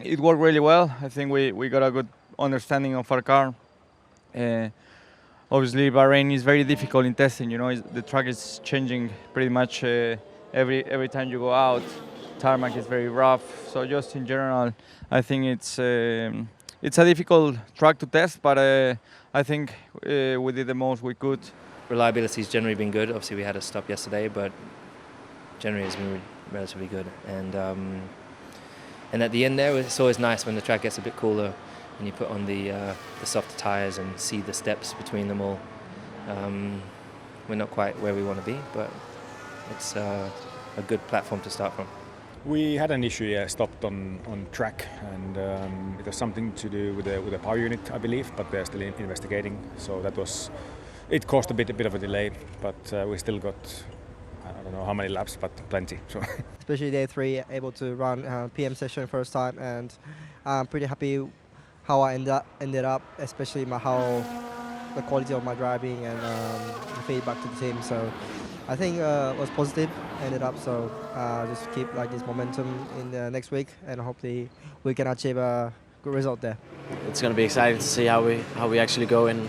It worked really well. I think we got a good understanding of our car. Uh, Obviously, Bahrain is very difficult in testing. The track is changing pretty much every time you go out. Tarmac is very rough. So just in general, I think it's a difficult track to test, but I think we did the most we could. Reliability's generally been good. Obviously, we had a stop yesterday, but generally it's been relatively good. And at the end there, it's always nice when the track gets a bit cooler and you put on the softer tyres and see the steps between them all. We're not quite where we want to be, but it's a good platform to start from. We had an issue, stopped on track, and it was something to do with the power unit, I believe, but they're still investigating. So it caused a bit of a delay, but we still got, I don't know how many laps, but plenty. So. Especially day 3, able to run PM session first time, and I'm pretty happy how I ended up, especially how the quality of my driving and the feedback to the team. So I think it was positive, ended up. So just keep like this momentum in the next week, and hopefully we can achieve a good result there. It's going to be exciting to see how we actually go in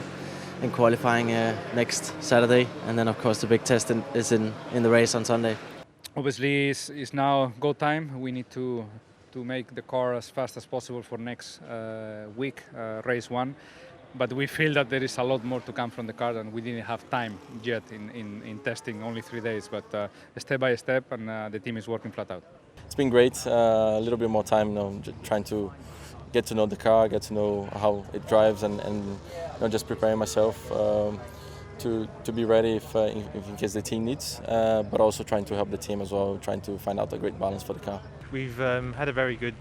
qualifying next Saturday, and then of course the big test is in the race on Sunday. Obviously, it's now go time. We need to make the car as fast as possible for next week, race 1. But we feel that there is a lot more to come from the car, and we didn't have time yet in testing, only 3 days. But step by step, and the team is working flat out. It's been great. A little bit more time, trying to get to know the car, get to know how it drives, and just preparing myself to be ready if in case the team needs, but also trying to help the team as well, trying to find out a great balance for the car. We've had a very good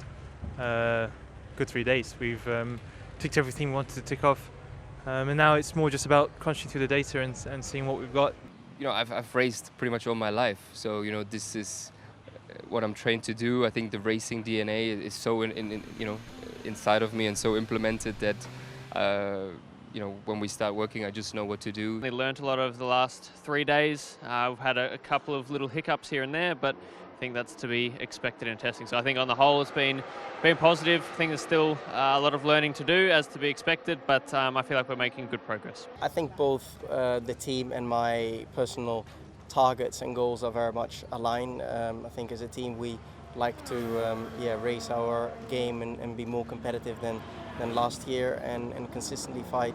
3 days. We've ticked everything we wanted to tick off, and now it's more just about crunching through the data and seeing what we've got. I've raced pretty much all my life, so this is what I'm trained to do. I think the racing DNA is so inside of me and so implemented that when we start working, I just know what to do. We learned a lot over the last 3 days. We've had a couple of little hiccups here and there, but I think that's to be expected in testing. So I think on the whole it's been positive. I think there's still a lot of learning to do, as to be expected, but I feel like we're making good progress. I think both the team and my personal targets and goals are very much aligned. I think as a team we like to raise our game and be more competitive than last year and consistently fight